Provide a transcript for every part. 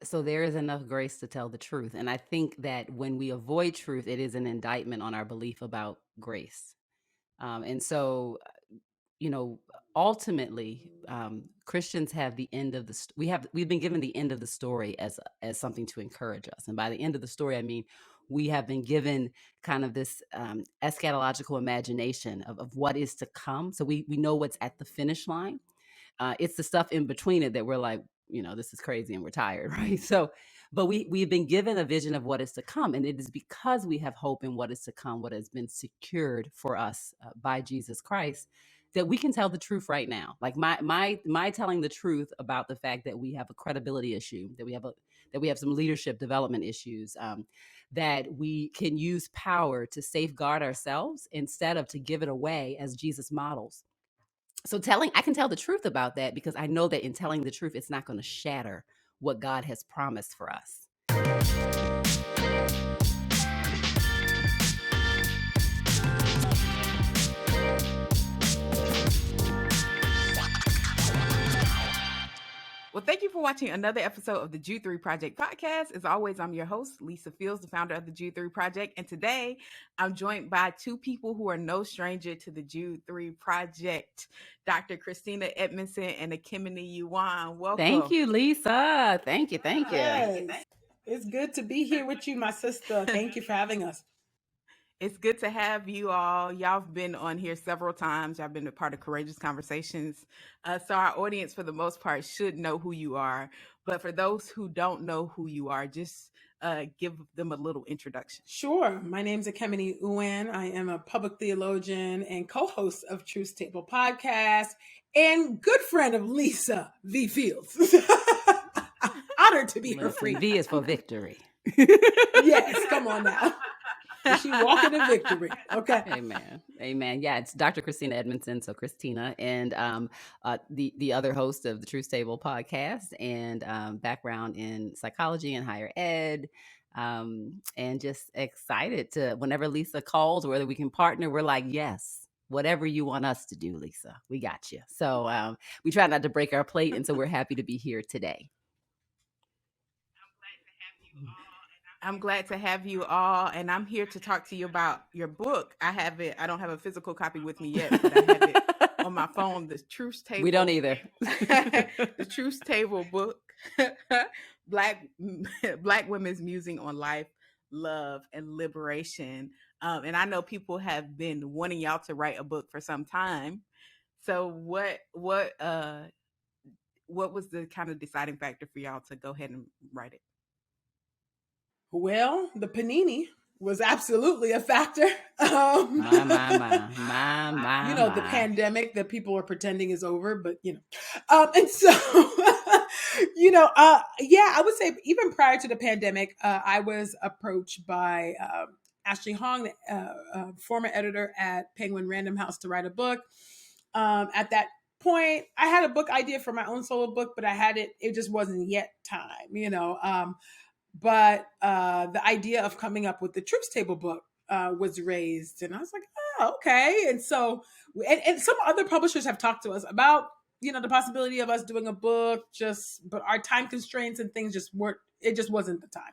So there is enough grace to tell the truth. And I think that when we avoid truth, it is an indictment on our belief about grace. And so, you know, ultimately, Christians have the end of we've been given the end of the story as something to encourage us. And by the end of the story, I mean we have been given kind of this eschatological imagination of what is to come. So we know what's at the finish line. It's the stuff in between it that we're like, this is crazy and we're tired, right? So, but we've been given a vision of what is to come, and it is because we have hope in what is to come, what has been secured for us by Jesus Christ, that we can tell the truth right now. Like my telling the truth about the fact that we have a credibility issue, that we have some leadership development issues, that we can use power to safeguard ourselves instead of to give it away as Jesus models. So I can tell the truth about that because I know that in telling the truth, it's not going to shatter what God has promised for us. Well, thank you for watching another episode of the Jude 3 Project podcast. As always, I'm your host, Lisa Fields, the founder of the Jude 3 Project. And today I'm joined by two people who are no stranger to the Jude 3 Project, Dr. Christina Edmondson and Ekemini Uwan. Welcome. Thank you, Lisa. Thank you. Yes. It's good to be here with you, my sister. Thank you for having us. It's good to have you all. Y'all have been on here several times. Y'all been a part of Courageous Conversations. So our audience, for the most part, should know who you are. But for those who don't know who you are, just give them a little introduction. Sure. My name's Ekemini Uwan. I am a public theologian and co-host of Truth Table podcast and good friend of Lisa V. Fields. Honored to be her friend. V is for victory. Yes, come on now. She walking in victory. Okay. Amen. Yeah, it's Dr. Christina Edmondson, so Christina, and the other host of the Truth Table podcast, and background in psychology and higher ed, and just excited to whenever Lisa calls, whether we can partner, we're like, yes, whatever you want us to do, Lisa, we got you. So we try not to break our plate, and so we're happy to be here today. I'm glad to have you all, and I'm here to talk to you about your book. I don't have a physical copy with me yet, but I have it on my phone, the Truth Table. We don't either. The Truth Table book, Black women's musing on life, love, and liberation. And I know people have been wanting y'all to write a book for some time. So what was the kind of deciding factor for y'all to go ahead and write it? Well, the panini was absolutely a factor. My. The pandemic that people are pretending is over, but and so, I would say even prior to the pandemic, I was approached by Ashley Hong, former editor at Penguin Random House, to write a book. At that point, I had a book idea for my own solo book, but it just wasn't yet time, But the idea of coming up with the Truth Table book was raised, and I was like, oh, okay. And so, and some other publishers have talked to us about, the possibility of us doing a book, but our time constraints and things just weren't. It just wasn't the time,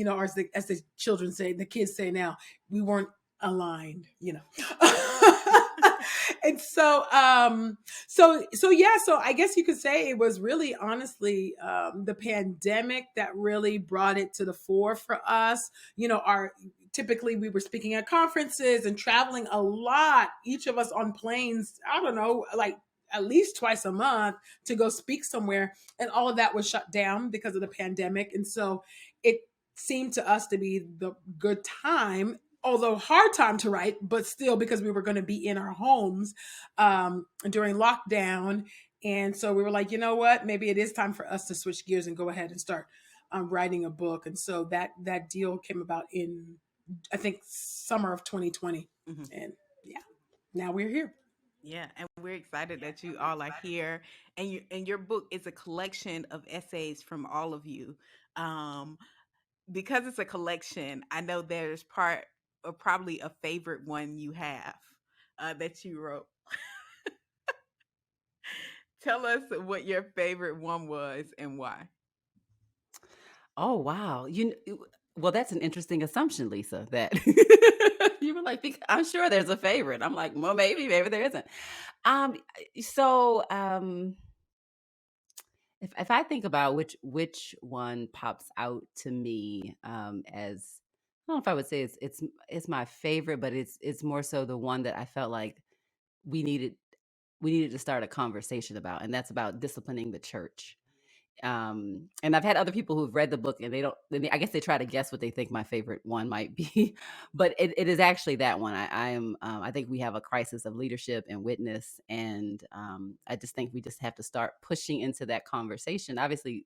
or as the children say, the kids say now, we weren't aligned, And so I guess you could say it was really honestly the pandemic that really brought it to the fore for us. Typically we were speaking at conferences and traveling a lot, each of us on planes, I don't know, like at least twice a month to go speak somewhere. And all of that was shut down because of the pandemic. And so it seemed to us to be the good time, although hard time to write, but still because we were going to be in our homes during lockdown. And so we were like, you know what, maybe it is time for us to switch gears and go ahead and start writing a book. And so that deal came about in, I think, summer of 2020. Mm-hmm. And now we're here. Yeah, and we're excited that you all are here. And your book is a collection of essays from all of you. Because it's a collection, I know there's probably a favorite one you have that you wrote. Tell us what your favorite one was and why. Oh, wow. Well, that's an interesting assumption, Lisa, that you were like, I'm sure there's a favorite. I'm like, well, maybe there isn't. Um, so if I think about which one pops out to me as I don't know if I would say it's my favorite, but it's more so the one that I felt like we needed we needed to start a conversation about, and that's about disciplining the church. And I've had other people who've read the book and they don't, I guess they try to guess what they think my favorite one might be, but it is actually that one. I think we have a crisis of leadership and witness. And I just think we just have to start pushing into that conversation. Obviously,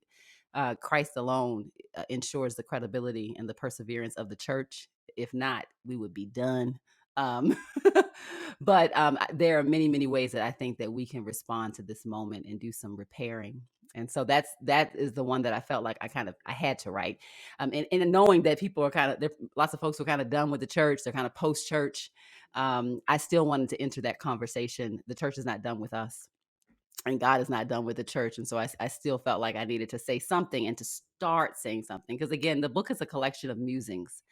Christ alone ensures the credibility and the perseverance of the church. If not, we would be done. Um, but there are many ways that I think that we can respond to this moment and do some repairing. And so that is the one that I felt like I had to write. And knowing that people are lots of folks who are kind of done with the church, they're kind of post church. I still wanted to enter that conversation. The church is not done with us, and God is not done with the church. And so I still felt like I needed to say something and to start saying something, because again, the book is a collection of musings.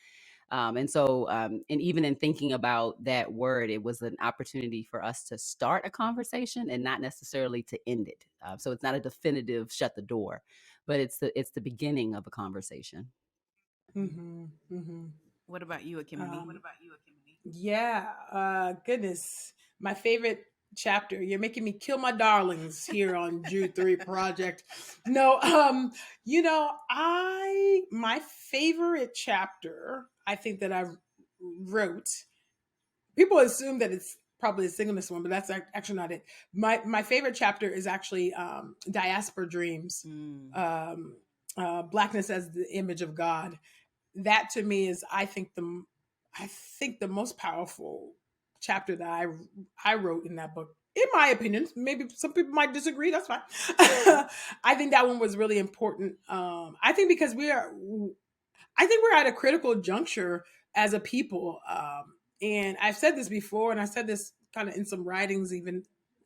And even in thinking about that word, it was an opportunity for us to start a conversation and not necessarily to end it. So it's not a definitive shut the door, but it's the beginning of a conversation. Mm-hmm. Mm-hmm. What about you, Ekemini? Yeah, goodness. My favorite chapter. You're making me kill my darlings here on Jude 3 Project. No, my favorite chapter, I think that I wrote, people assume that it's probably a singleness one, but that's actually not it. My favorite chapter is actually Diaspora Dreams. Blackness as the image of God. That to me is, I think the most powerful chapter that I wrote in that book. In my opinion, maybe some people might disagree. That's fine. I think that one was really important. I think because I think we're at a critical juncture as a people. And I've said this before, and I said this kind of in some writings, even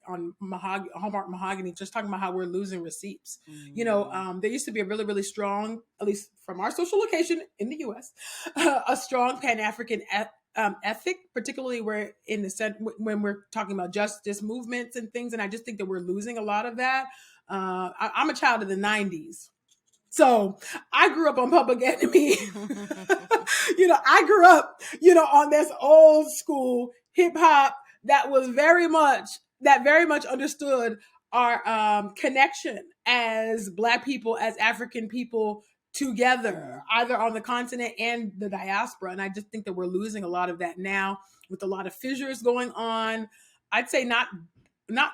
on Hallmark Mahogany, just talking about how we're losing receipts. There used to be a really strong, at least from our social location in the U.S., a strong Pan-African ethic, particularly where when we're talking about justice movements and things. And I just think that we're losing a lot of that. I'm a child of the 90s. So I grew up on Public Enemy. I grew up, on this old school hip hop that very much understood our connection as Black people, as African people together, either on the continent and the diaspora. And I just think that we're losing a lot of that now, with a lot of fissures going on. I'd say not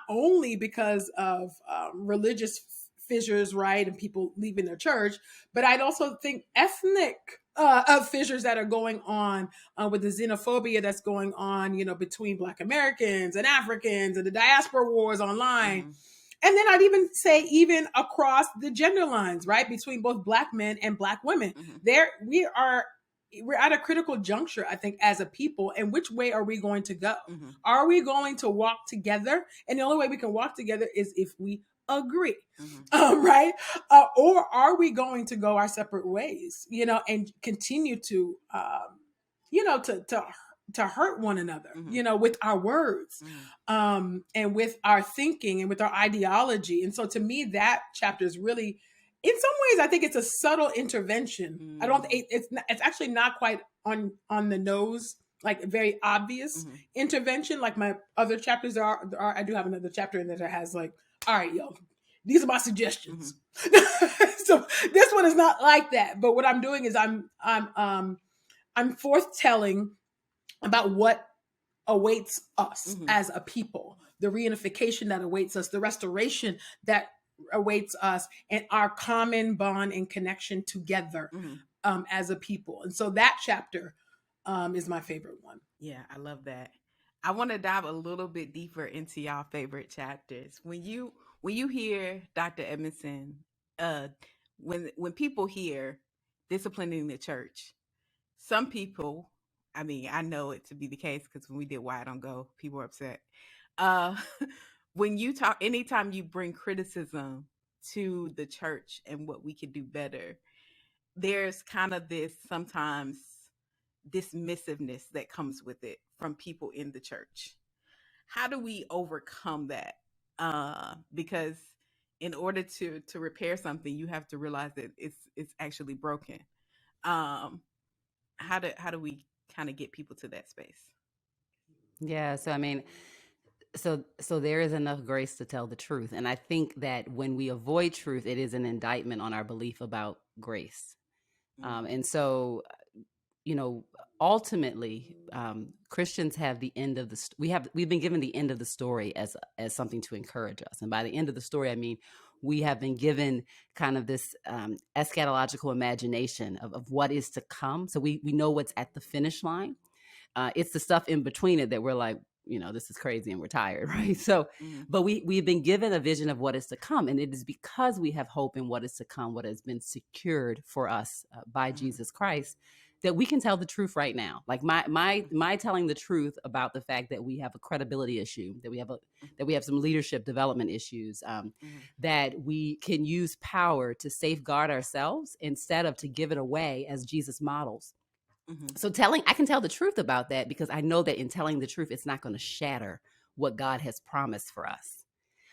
only because of religious fissures, right, and people leaving their church, but I'd also think ethnic fissures that are going on with the xenophobia that's going on, between Black Americans and Africans, and the diaspora wars online. Mm-hmm. And then I'd even say even across the gender lines, right, between both Black men and Black women. Mm-hmm. We're at a critical juncture, I think, as a people. And which way are we going to go? Mm-hmm. Are we going to walk together? And the only way we can walk together is if we agree, mm-hmm. Right? Or are we going to go our separate ways, and continue to, to hurt one another, mm-hmm. With our words, mm-hmm. And with our thinking and with our ideology. And so to me, that chapter is really, in some ways, I think it's a subtle intervention. Mm-hmm. I don't. It's actually not quite on the nose, like very obvious, mm-hmm. intervention. Like my other chapters are. I do have another chapter in there that has like, all right, yo, these are my suggestions. Mm-hmm. So this one is not like that. But what I'm doing is I'm forthtelling about what awaits us, mm-hmm. as a people, the reunification that awaits us, the restoration that awaits us, and our common bond and connection together, mm-hmm. As a people. And so that chapter is my favorite one. Yeah, I love that. I want to dive a little bit deeper into y'all favorite chapters. When you hear Dr. Edmondson, when people hear disciplining the church, some people, I mean, I know it to be the case because when we did Why I Don't Go, people were upset. When you talk, anytime you bring criticism to the church and what we could do better, there's kind of this sometimes dismissiveness that comes with it from people in the church. How do we overcome that? Because in order to repair something, you have to realize that it's actually broken. Um, how do we kind of get people to that space? Yeah, so I mean, so there is enough grace to tell the truth, and I think that when we avoid truth, it is an indictment on our belief about grace. And so, you know, ultimately, Christians have the end of the we've been given the end of the story as something to encourage us, and by the end of the story, I mean we have been given kind of this eschatological imagination of what is to come. So we know what's at the finish line. It's the stuff in between it that we're like, this is crazy and we're tired, right? So, Mm-hmm. but we've been given a vision of what is to come, and it is because we have hope in what is to come, what has been secured for us by Mm-hmm. Jesus Christ, that we can tell the truth right now. Like my telling the truth about the fact that we have a credibility issue, that we have some leadership development issues, Mm-hmm. that we can use power to safeguard ourselves instead of to give it away as Jesus models. Mm-hmm. So I can tell the truth about that because I know that in telling the truth, it's not going to shatter what God has promised for us.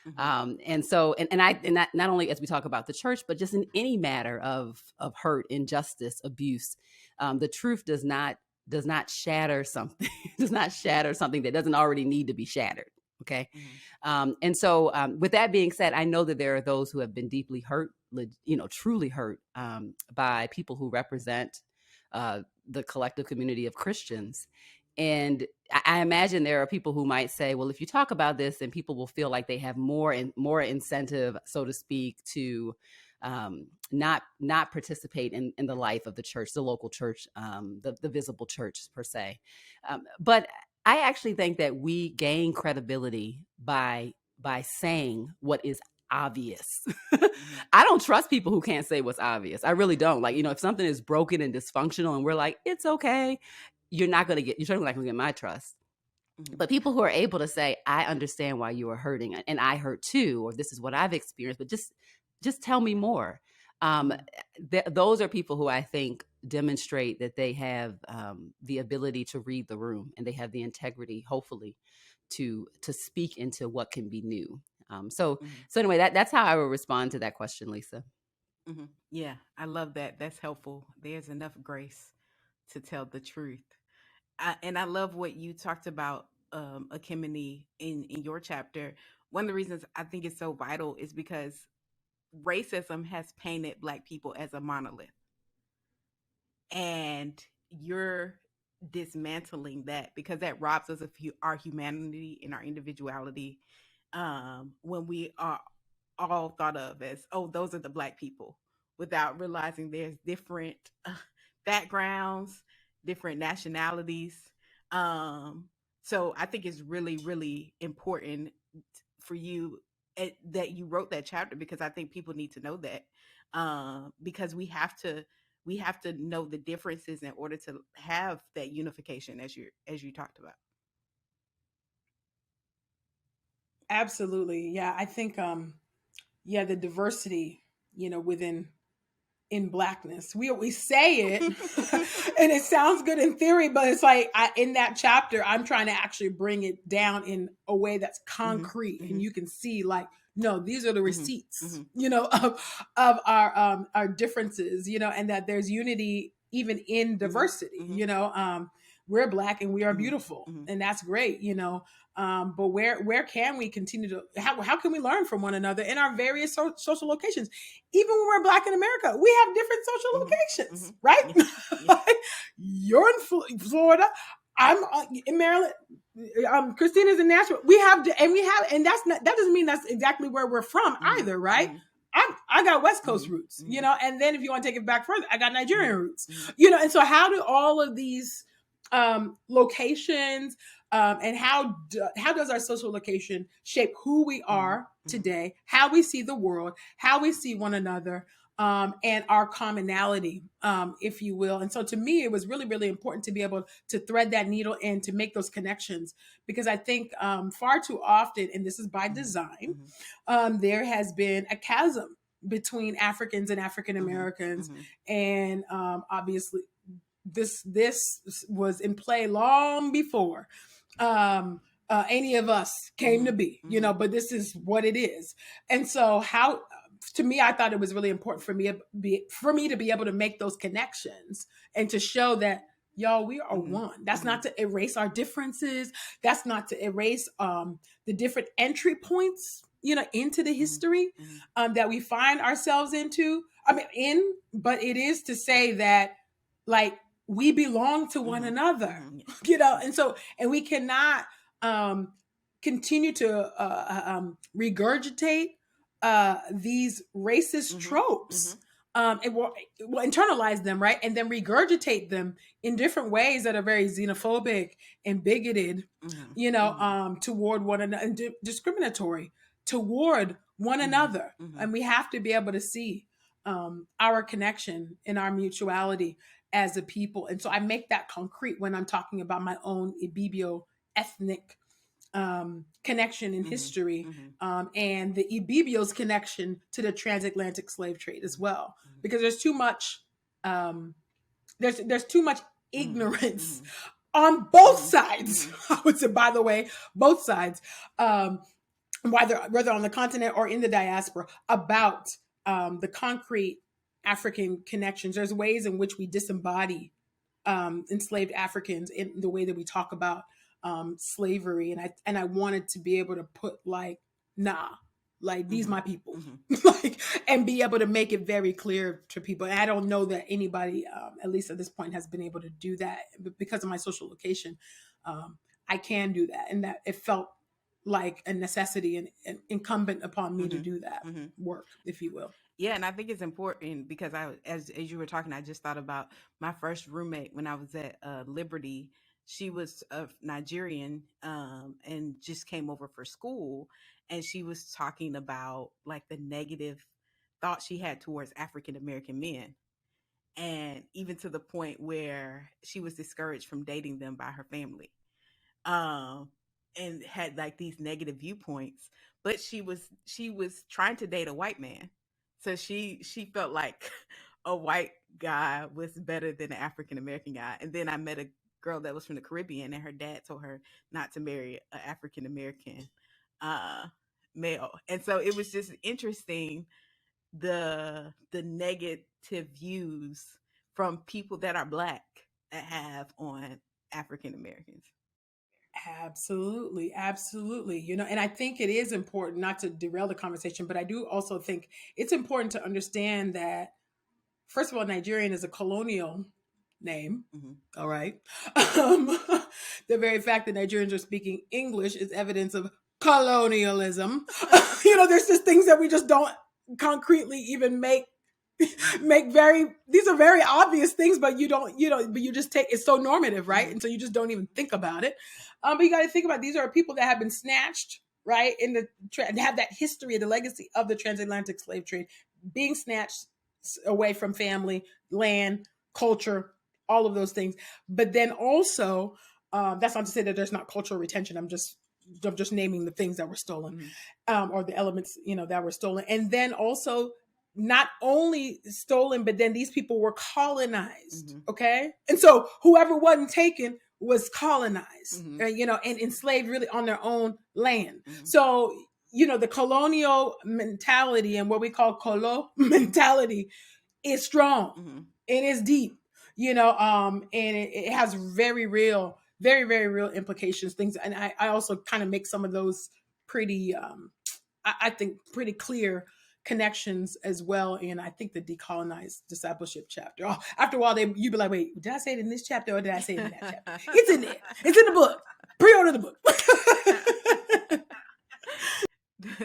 Mm-hmm. And so, not only as we talk about the church, but just in any matter of hurt, injustice, abuse, the truth does not shatter something, does not shatter something that doesn't already need to be shattered. Okay. And so, with that being said, I know that there are those who have been deeply hurt, truly hurt by people who represent the collective community of Christians. And I imagine there are people who might say, well, if you talk about this, then people will feel like they have more incentive, so to speak, to not participate in the life of the church, the local church, the visible church per se. But I actually think that we gain credibility by saying what is obvious. Mm-hmm. I don't trust people who can't say what's obvious. I really don't. Like, if something is broken and dysfunctional and we're like, it's okay, you're certainly not gonna get my trust. Mm-hmm. But people who are able to say, I understand why you are hurting and I hurt too, or this is what I've experienced, but just tell me more. Those are people who I think demonstrate that they have the ability to read the room, and they have the integrity, hopefully, to speak into what can be new. So anyway, that's how I would respond to that question, Lisa. Mm-hmm. Yeah, I love that. That's helpful. There's enough grace to tell the truth. And I love what you talked about, Ekemini, in your chapter. One of the reasons I think it's so vital is because racism has painted Black people as a monolith, and you're dismantling that because that robs us of our humanity and our individuality. When we are all thought of as, oh, those are the Black people, without realizing there's different backgrounds, different nationalities. So I think it's really, really important for you that you wrote that chapter, because I think people need to know that, because we have to know the differences in order to have that unification, as you talked about. Absolutely. Yeah, I think the diversity, within in Blackness. We always say it and it sounds good in theory, but it's like in that chapter, I'm trying to actually bring it down in a way that's concrete, and you can see like, no, these are the receipts, of our differences, and that there's unity even in diversity. We're Black and we are beautiful, and that's great, but where can we continue to how can we learn from one another in our various social locations? Even when we're Black in America, we have different social locations, right? Like, you're in Florida, I'm in Maryland, Christina's in Nashville. And that doesn't mean that's exactly where we're from either, right? I got West Coast roots, and then if you want to take it back further, I got Nigerian roots, and so how do all of these locations, and how does our social location shape who we are today, how we see the world, how we see one another, and our commonality, if you will. And so to me, it was really, really important to be able to thread that needle and to make those connections, because I think far too often, and this is by design, there has been a chasm between Africans and African Americans, and obviously this was in play long before any of us came to be, but this is what it is. And so how, to me, I thought it was really important for me to be able to make those connections and to show that, y'all, we are one. That's not to erase our differences. That's not to erase the different entry points, into the history that we find ourselves but it is to say that, like, we belong to one another, and we cannot continue to regurgitate these racist tropes. And we'll internalize them, right? And then regurgitate them in different ways that are very xenophobic and bigoted, toward one another, and discriminatory toward one another. And we have to be able to see our connection and our mutuality as a people. And so I make that concrete when I'm talking about my own Ibibio ethnic connection in history, and the Ibibio's connection to the transatlantic slave trade as well, because there's too much there's too much ignorance on both sides. I would say, by the way, both sides, whether on the continent or in the diaspora, about the concrete African connections. There's ways in which we disembody enslaved Africans in the way that we talk about slavery, and I wanted to be able to put these my people, and be able to make it very clear to people. And I don't know that anybody, at least at this point, has been able to do that, but because of my social location, I can do that, and that it felt like a necessity and incumbent upon me to do that work, if you will. Yeah, and I think it's important because as you were talking, I just thought about my first roommate when I was at Liberty. She was Nigerian and just came over for school, and she was talking about like the negative thoughts she had towards African American men, and even to the point where she was discouraged from dating them by her family, and had like these negative viewpoints. But she was trying to date a white man. So she felt like a white guy was better than an African American guy. And then I met a girl that was from the Caribbean, and her dad told her not to marry an African American male. And so it was just interesting, the negative views from people that are Black that have on African Americans. Absolutely. And I think it is important, not to derail the conversation, but I do also think it's important to understand that, first of all, Nigerian is a colonial name. All right. The very fact that Nigerians are speaking English is evidence of colonialism. There's just things that we just don't concretely even make these are very obvious things, but but you just take, it's so normative, right? And so you just don't even think about it. But you got to think about, these are people that have been snatched, right, and have that history, the legacy of the transatlantic slave trade, being snatched away from family, land, culture, all of those things. But then also, that's not to say that there's not cultural retention. I'm just naming the things that were stolen, or the elements, that were stolen. And then also, not only stolen, but then these people were colonized. Okay. And so whoever wasn't taken was colonized, and enslaved really on their own land. So, the colonial mentality and what we call colo mentality is strong. It is deep, and it has very real, very, very real implications, things. And I also kind of make some of those pretty, I think pretty clear connections as well. And I think the Decolonized discipleship chapter. Oh, after a while, you'd be like, wait, did I say it in this chapter or did I say it in that chapter? It's in there. It's in the book. Pre-order the book.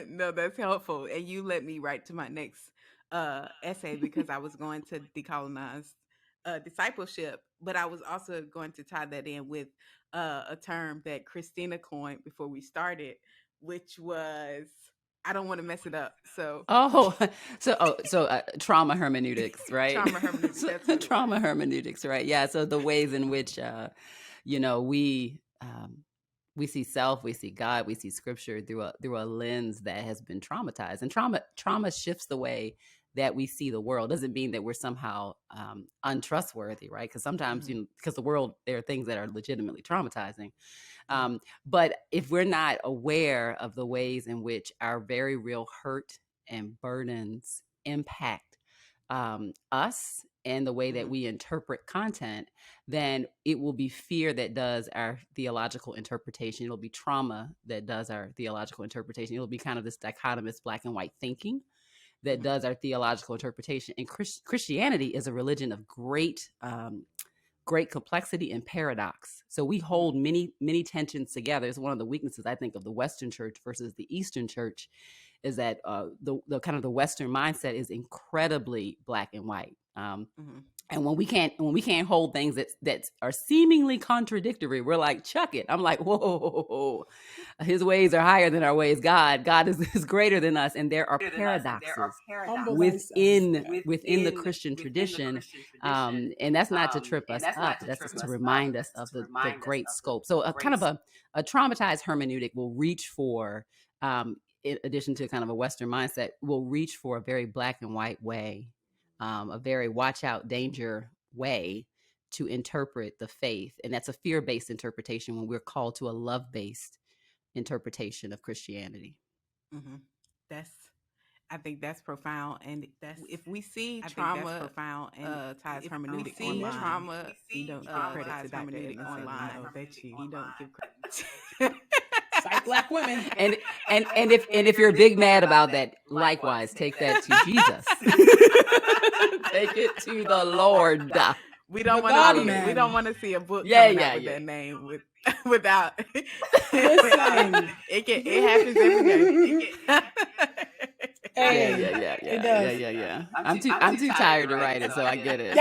No, that's helpful. And you led me right to my next essay, because I was going to decolonize discipleship, but I was also going to tie that in with a term that Christina coined before we started, which was, I don't want to mess it up. So trauma hermeneutics, right? Trauma hermeneutics. Trauma hermeneutics, right? Yeah. So the ways in which we see self, we see God, we see Scripture through a lens that has been traumatized, and trauma shifts the way that we see the world. Doesn't mean that we're somehow untrustworthy, right? Because sometimes, because the world, there are things that are legitimately traumatizing. But if we're not aware of the ways in which our very real hurt and burdens impact us and the way that we interpret content, then it will be fear that does our theological interpretation. It'll be trauma that does our theological interpretation. It'll be kind of this dichotomous black and white thinking that does our theological interpretation. And Christianity is a religion of great complexity and paradox. So we hold many tensions together. It's one of the weaknesses, I think, of the Western church versus the Eastern church, is that the kind of the Western mindset is incredibly black and white. And when we can't hold things that are seemingly contradictory, we're like, chuck it. I'm like, whoa, his ways are higher than our ways. God is greater than us, and there are paradoxes within the Christian tradition, and that's not to trip us up. That's just to remind us of the great scope. So a kind of a traumatized hermeneutic will reach for, in addition to kind of a Western mindset, will reach for a very black and white way. A very watch out, danger way to interpret the faith. And that's a fear-based interpretation when we're called to a love-based interpretation of Christianity. I think that's profound. And if we see trauma, profound and ties hermeneutic online, trauma, you don't give credit to hermeneutic online. I bet you don't give credit. Like black women. And if you're big mad about that, likewise, take that to Jesus. Take it to the Lord. We don't want to see a book coming out with that name without. It happens every day. Yeah. I'm too tired to write it, so I get it.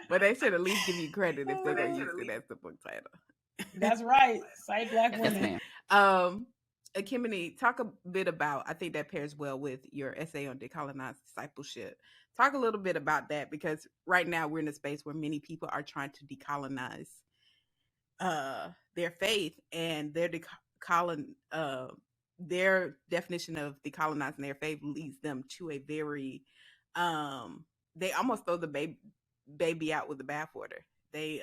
But they should at least give you credit if they're gonna use it as the book title. That's right. Cite black women. Ekemini, talk a bit about, I think that pairs well with your essay on decolonized discipleship. Talk a little bit about that, because right now we're in a space where many people are trying to decolonize their faith, and their definition of decolonizing their faith leads them to a very, they almost throw the baby out with the bathwater. They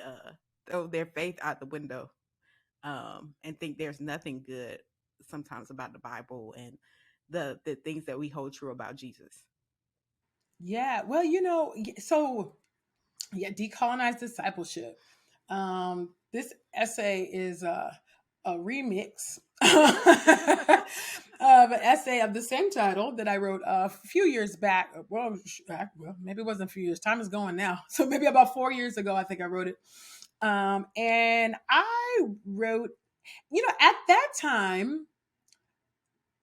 throw their faith out the window and think there's nothing good sometimes about the Bible and the things that we hold true about Jesus. Yeah, well, decolonized discipleship. This essay is a remix of an essay of the same title that I wrote a few years back. Well, maybe it wasn't a few years. Time is going now. So maybe about 4 years ago, I think I wrote it. And I wrote, at that time,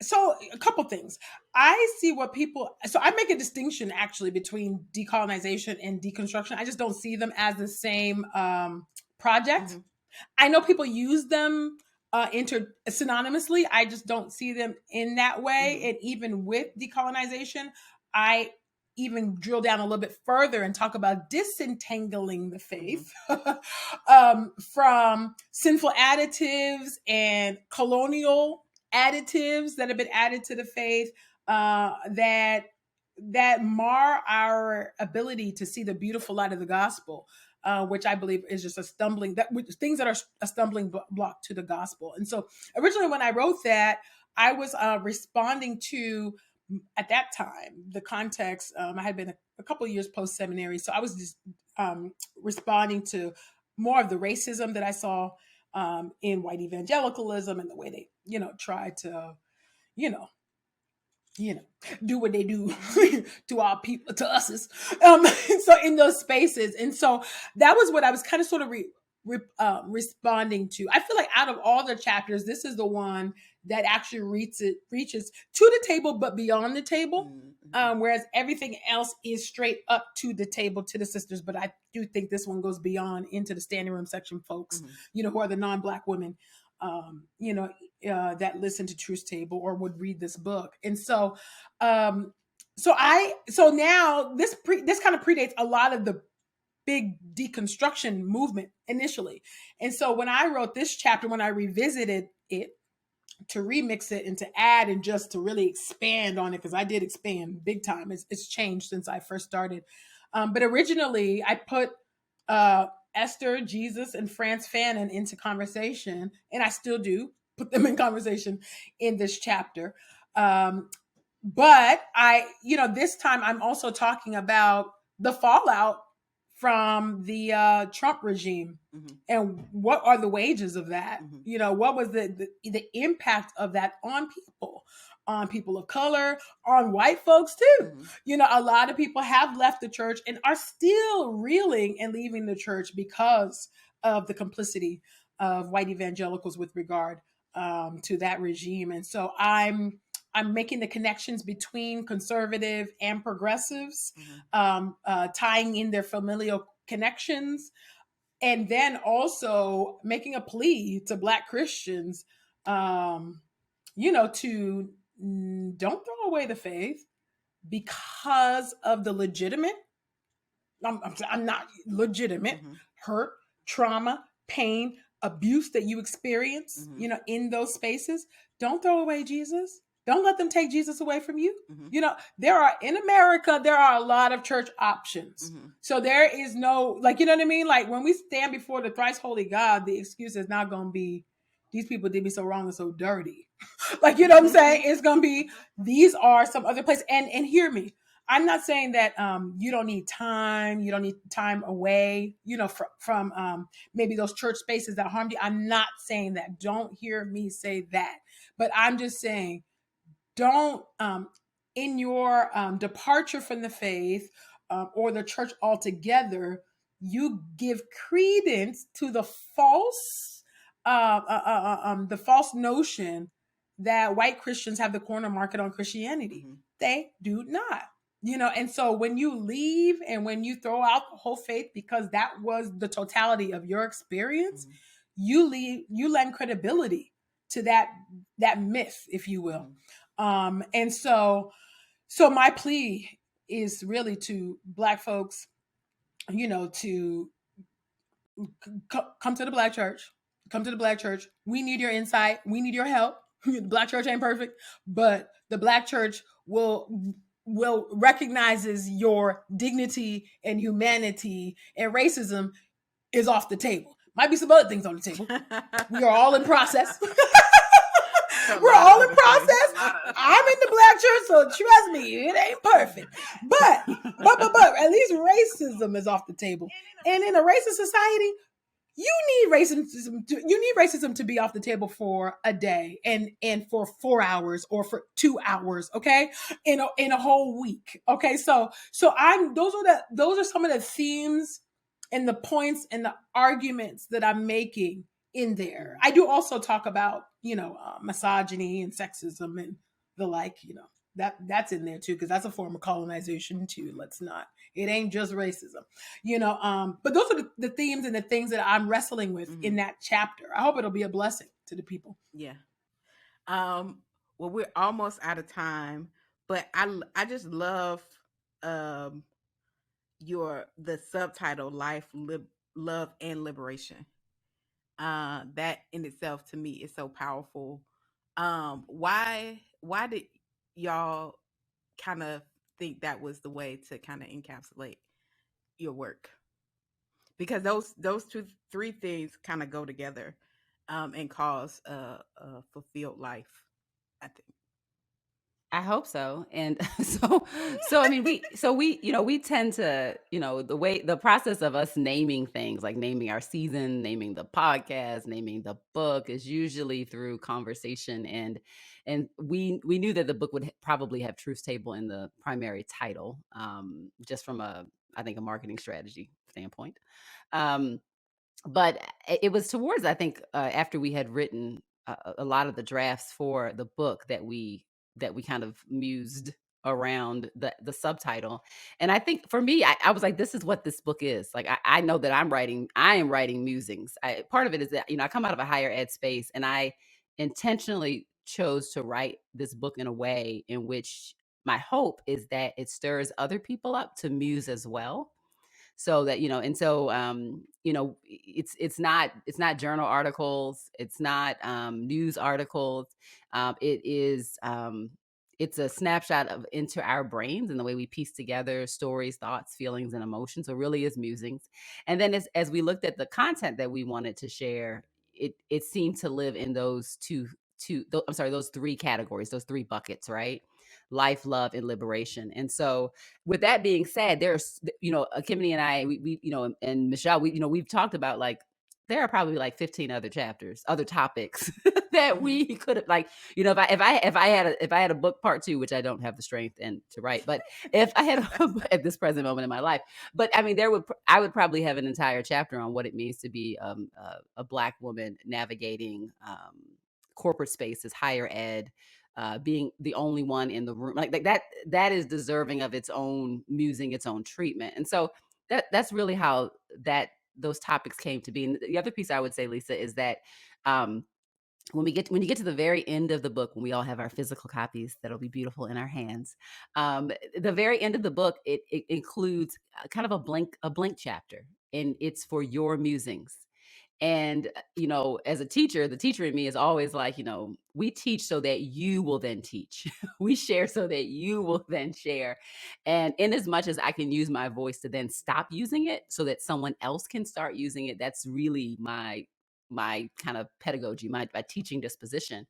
so a couple things. I see so I make a distinction actually between decolonization and deconstruction. I just don't see them as the same project. I know people use them synonymously. I just don't see them in that way. And even with decolonization, I even drill down a little bit further and talk about disentangling the faith from sinful additives and colonial additives that have been added to the faith that mar our ability to see the beautiful light of the gospel, which I believe is just things that are a stumbling block to the gospel. And so originally when I wrote that, I was responding to, at that time, the context. I had been a couple of years post-seminary, so I was just responding to more of the racism that I saw in white evangelicalism and the way they, try to, do what they do to our people, to us. So in those spaces. And so that was what I was kind of sort of responding to. I feel like out of all the chapters, this is the one that actually reaches to the table, but beyond the table. Whereas everything else is straight up to the table, to the sisters. But I do think this one goes beyond into the standing room section folks, who are the non-Black women, that listen to Truth Table or would read this book. And so, now this kind of predates a lot of the big deconstruction movement initially. And so when I wrote this chapter, when I revisited it, to remix it and to add and just to really expand on it, because I did expand big time. It's changed since I first started. But originally, I put Esther, Jesus, and Franz Fanon into conversation, and I still do put them in conversation in this chapter. But this time I'm also talking about the fallout from the Trump regime, and what are the wages of that? What was the impact of that on people of color, on white folks too? A lot of people have left the church and are still reeling and leaving the church because of the complicity of white evangelicals with regard to that regime. And so I'm making the connections between conservative and progressives, tying in their familial connections, and then also making a plea to Black Christians, to don't throw away the faith because of the legitimate, I'm not legitimate, hurt, trauma, pain, abuse that you experience, in those spaces. Don't throw away Jesus. Don't let them take Jesus away from you. In America, there are a lot of church options. So there is no, what I mean? Like when we stand before the thrice holy God, the excuse is not going to be, these people did me so wrong and so dirty. What I'm saying? It's going to be, these are some other places. And hear me. I'm not saying that you don't need time. You don't need time away, from maybe those church spaces that harmed you. I'm not saying that. Don't hear me say that. But I'm just saying, don't, in your departure from the faith or the church altogether, you give credence to the false notion that white Christians have the corner market on Christianity. They do not. And so when you leave and when you throw out the whole faith because that was the totality of your experience, you lend credibility to that myth, if you will. And so my plea is really to Black folks, to come to the Black church. Come to the Black church. We need your insight. We need your help. The Black church ain't perfect, but the Black church will recognizes your dignity and humanity, and racism is off the table. Might be some other things on the table. We are all in process. We're all in process. I'm in the Black church, so trust me, it ain't perfect. But at least racism is off the table. And in a racist society, you need racism to be off the table for a day and for 4 hours or for 2 hours, okay? In a whole week. Okay. So those are some of the themes and the points and the arguments that I'm making in there. I do also talk about, misogyny and sexism and the like, that's in there too, because that's a form of colonization too. It ain't just racism, but those are the themes and the things that I'm wrestling with in that chapter. I hope it'll be a blessing to the people. Yeah. Well, we're almost out of time, but I just love the subtitle, Life, Love, and Liberation. That in itself to me is so powerful. Why did y'all kind of think that was the way to kind of encapsulate your work? Because those three things kind of go together and cause a fulfilled life, I think. I hope so. And so I mean, we tend to, the process of us naming things, like naming our season, naming the podcast, naming the book, is usually through conversation. And we knew that the book would probably have Truth Table in the primary title, just from a marketing strategy standpoint. But it was towards, I think, after we had written a lot of the drafts for the book that we kind of mused around the subtitle. And I think for me, I was like, this is what this book is. Like, I know that I am writing musings. Part of it is that, I come out of a higher ed space, and I intentionally chose to write this book in a way in which my hope is that it stirs other people up to muse as well. so that, and so, it's not journal articles, it's not news articles. It is, it's a snapshot of into our brains and the way we piece together stories, thoughts, feelings, and emotions. So it really is musings. And then as we looked at the content that we wanted to share, it seemed to live in those those three categories, those three buckets, right? Life, love, and liberation. And so, with that being said, there's, Ekemini and I, we and Michelle, we've talked about, like, there are probably like 15 other chapters, other topics that we could have, like, if I had a book part two, which I don't have the strength and to write, but if I had at this present moment in my life, but I mean, I would probably have an entire chapter on what it means to be a Black woman navigating corporate spaces, higher ed, being the only one in the room, like that is deserving of its own musing, its own treatment. And so that's really how those topics came to be. And the other piece I would say, Lisa, is that when you get to the very end of the book, when we all have our physical copies that'll be beautiful in our hands, the very end of the book, it includes kind of a blank chapter, and it's for your musings. And, as a teacher, the teacher in me is always like, we teach so that you will then teach. We share so that you will then share. And in as much as I can use my voice to then stop using it so that someone else can start using it, that's really my kind of pedagogy, my teaching disposition.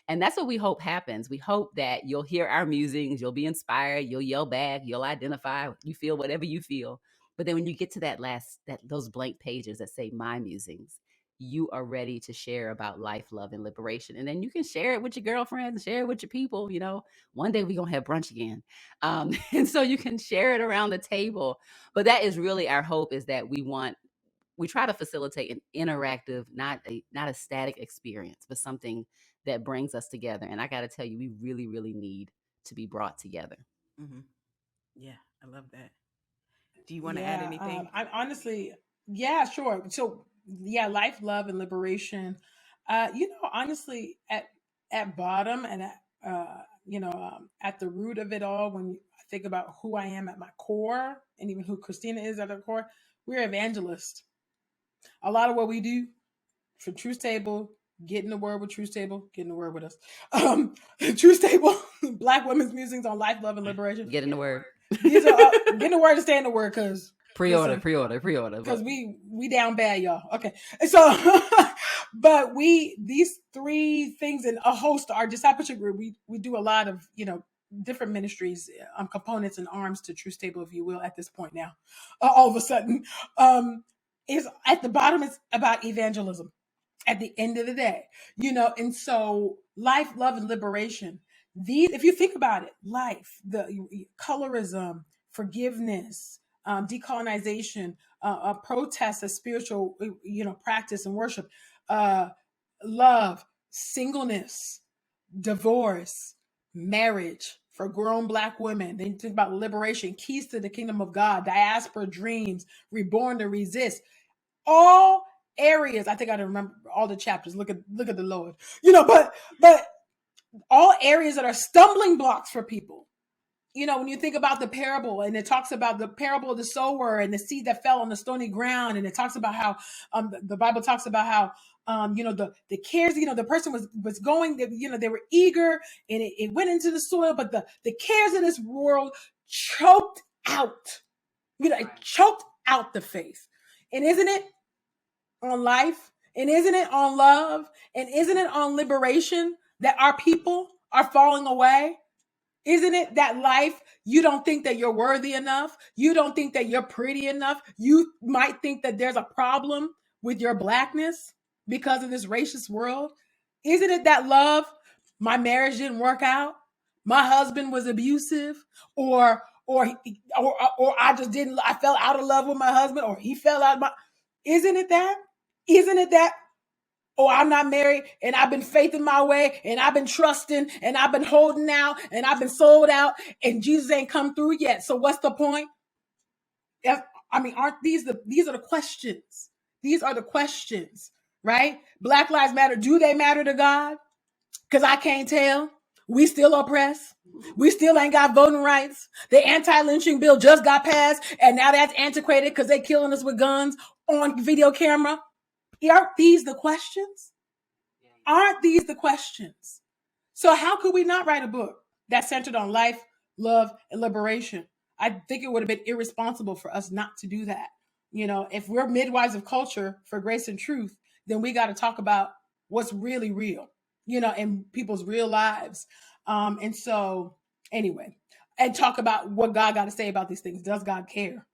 And that's what we hope happens. We hope that you'll hear our musings, you'll be inspired, you'll yell back, you'll identify, you feel whatever you feel. But then when you get to those blank pages that say my musings, you are ready to share about life, love, and liberation. And then you can share it with your girlfriends, share it with your people. One day we're going to have brunch again. And so you can share it around the table. But that is really our hope, is that we try to facilitate an interactive, not a static experience, but something that brings us together. And I got to tell you, we really, really need to be brought together. Mm-hmm. Yeah, I love that. Do you want to add Yeah, anything? I'm honestly, yeah, sure. So, yeah, life, love, and liberation. Honestly, at bottom and at the root of it all, when I think about who I am at my core, and even who Christina is at her core, we're evangelists. A lot of what we do for Truth Table, get in the word with Truth Table, get in the word with us. Truth Table, Black Women's Musings on Life, Love, and Liberation. Get in the word. These are get in the word and stay in the word, because pre-order. Because we down bad, y'all. Okay, so but these three things and a host, our discipleship group, we do a lot of different ministries, components and arms to Truth Table, if you will, at this point now. All of a sudden, is at the bottom, it's about evangelism. At the end of the day, and so life, love, and liberation. These, if you think about it, life, the colorism, forgiveness, decolonization, protest as spiritual, practice and worship, love, singleness, divorce, marriage for grown Black women. Then you think about liberation, keys to the kingdom of God, diaspora dreams, reborn to resist. All areas, I think I don't remember all the chapters. Look at the Lord, but all areas that are stumbling blocks for people. When you think about the parable, and it talks about the parable of the sower and the seed that fell on the stony ground, and it talks about how the Bible talks about how the cares, the person was going, they were eager, and it went into the soil, but the cares of this world choked out, it choked out the faith. And isn't it on life? And isn't it on love? And isn't it on liberation that our people are falling away? Isn't it that life, you don't think that you're worthy enough? You don't think that you're pretty enough? You might think that there's a problem with your Blackness because of this racist world. Isn't it that love? My marriage didn't work out. My husband was abusive, or I just didn't. I fell out of love with my husband, or he fell out of my. Isn't it that? Isn't it that? Oh, I'm not married, and I've been faithing my way, and I've been trusting, and I've been holding out, and I've been sold out, and Jesus ain't come through yet. So what's the point? Aren't these are the questions? These are the questions, right? Black Lives Matter. Do they matter to God? Because I can't tell. We still oppressed. We still ain't got voting rights. The anti-lynching bill just got passed, and now that's antiquated because they're killing us with guns on video camera. Aren't these the questions? Aren't these the questions? So how could we not write a book that's centered on life, love, and liberation? I think it would have been irresponsible for us not to do that. You know, if we're midwives of culture for grace and truth, then we got to talk about what's really real, you know, in people's real lives. And so anyway, and talk about what God got to say about these things. Does God care?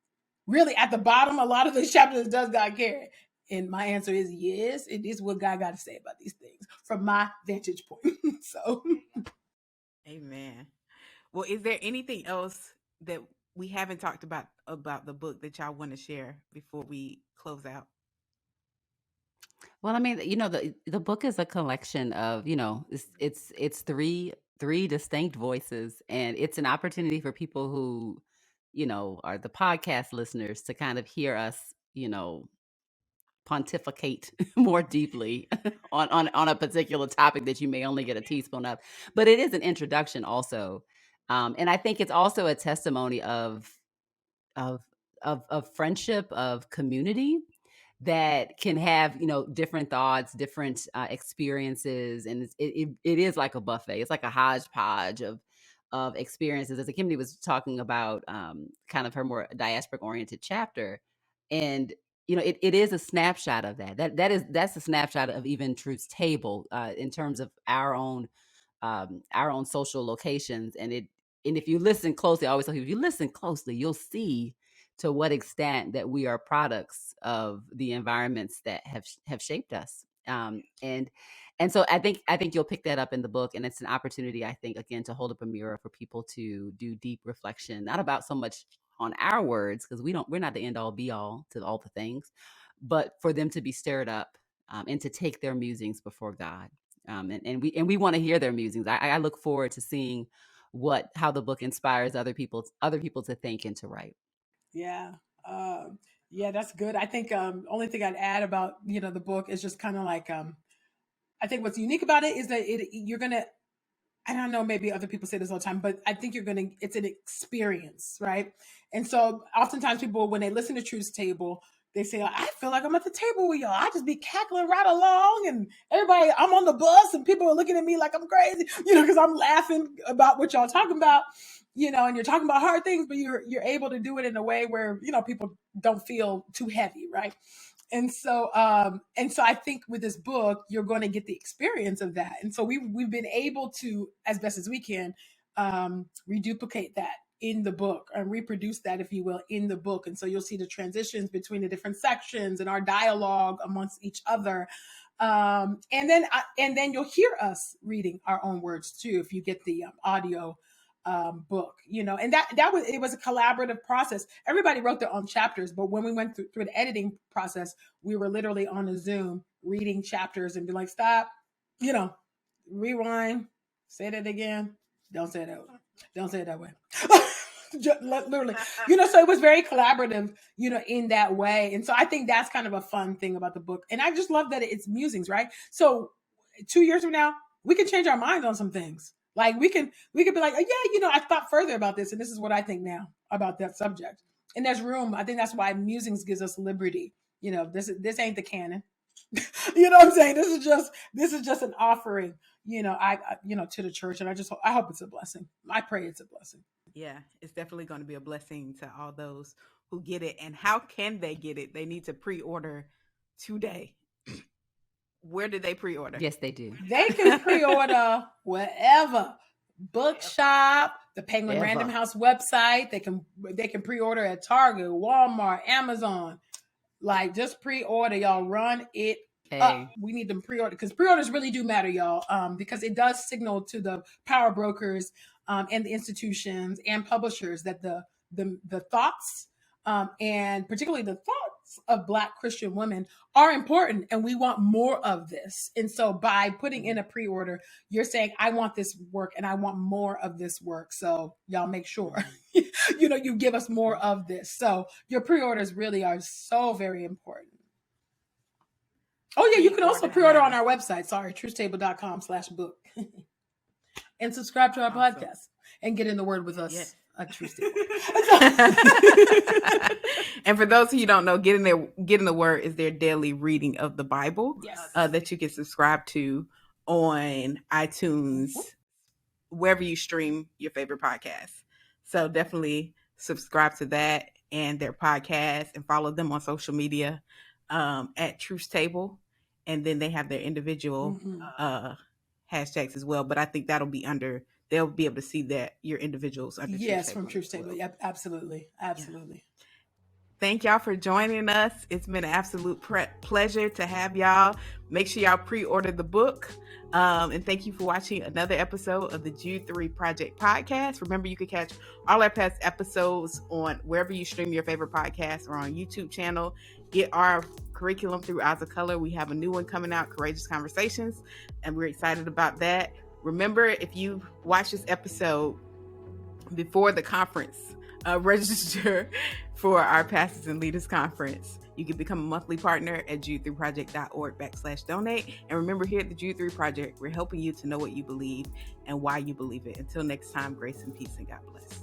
Really, at the bottom, a lot of these chapters, does God care? And my answer is yes, it is what God got to say about these things from my vantage point. So, Amen. Well, is there anything else that we haven't talked about the book that y'all want to share before we close out? Well, I mean, the book is a collection of, it's three distinct voices, and it's an opportunity for people who, are the podcast listeners to kind of hear us, pontificate more deeply on a particular topic that you may only get a teaspoon of. But it is an introduction also. And I think it's also a testimony of of friendship, of community that can have different thoughts, different experiences, and it is like a buffet. It's like a hodgepodge of experiences. As Ekemini was talking about, kind of her more diasporic oriented chapter, and it is a snapshot of that's a snapshot of even Truth's table, in terms of our own social locations. And if you listen closely, I always tell people, if you listen closely, you'll see to what extent that we are products of the environments that have shaped us. And so I think you'll pick that up in the book, and it's an opportunity, I think, again, to hold up a mirror for people to do deep reflection, not about so much on our words, because we're not the end all be all to all the things, but for them to be stirred up, and to take their musings before God. And we want to hear their musings. I look forward to seeing how the book inspires other people to think and to write. yeah. Yeah, that's good. I think only thing I'd add about, the book is just kind of like I think what's unique about it is that you're going to, I don't know, maybe other people say this all the time, but I think it's an experience, right? And so oftentimes people, when they listen to Truth's Table, they say, I feel like I'm at the table with y'all. I just be cackling right along, and everybody, I'm on the bus and people are looking at me like I'm crazy, because I'm laughing about what y'all talking about, and you're talking about hard things, but you're able to do it in a way where, people don't feel too heavy, right? And so I think with this book, you're going to get the experience of that. And so we've been able to, as best as we can, reduplicate that in the book, and reproduce that, if you will, in the book. And so you'll see the transitions between the different sections and our dialogue amongst each other. And then you'll hear us reading our own words too, if you get the audio book, and it was a collaborative process. Everybody wrote their own chapters, but when we went through the editing process, we were literally on a Zoom reading chapters and be like, stop, rewind, say that again. Don't say it that way. Don't say it that way. Literally, so it was very collaborative, in that way. And so I think that's kind of a fun thing about the book. And I just love that it's musings, right? So 2 years from now, we can change our minds on some things. Like we could be like, oh, yeah, I thought further about this, and this is what I think now about that subject. And there's room. I think that's why musings gives us liberty. This ain't the canon. You know what I'm saying? This is just an offering, to the church, and I hope it's a blessing. I pray it's a blessing. Yeah, it's definitely going to be a blessing to all those who get it. And how can they get it? They need to pre-order today. Where did they pre-order? Yes, they do. They can pre-order wherever. Bookshop, the Penguin Random House website. They can pre-order at Target, Walmart, Amazon. Like, just pre-order, y'all. Run it up. We need them pre-order, because pre-orders really do matter, y'all. Because it does signal to the power brokers and the institutions and publishers that the thoughts, and particularly the thoughts of Black Christian women, are important, and we want more of this. And so by putting in a pre-order, you're saying, I want this work and I want more of this work. So y'all make sure, you give us more of this. So your pre-orders really are so very important. Oh yeah, you can also pre-order on our website. Sorry, truthstable.com/book. and subscribe to our Awesome. podcast and get in the word with us Yes. at True Stable. And for those of you who don't know, Getting the Word is their daily reading of the Bible Yes. that you can subscribe to on iTunes, wherever you stream your favorite podcasts. So definitely subscribe to that and their podcast and follow them on social media at Truth Table. And then they have their individual hashtags as well. But I think they'll be able to see that your individuals under Yes, Truth from Table Truth as Table. well. Yep, absolutely. Absolutely. Yeah. Thank y'all for joining us. It's been an absolute pleasure to have y'all. Make sure y'all pre-order the book. And thank you for watching another episode of the Jude 3 Project Podcast. Remember, you can catch all our past episodes on wherever you stream your favorite podcasts or on YouTube channel. Get our curriculum through Eyes of Color. We have a new one coming out, Courageous Conversations, and we're excited about that. Remember, if you watch this episode before the conference, register for our Pastors and Leaders Conference. You can become a monthly partner at jude3project.org/donate. And remember, here at the Jude 3 Project, we're helping you to know what you believe and why you believe it. Until next time, grace and peace and God bless.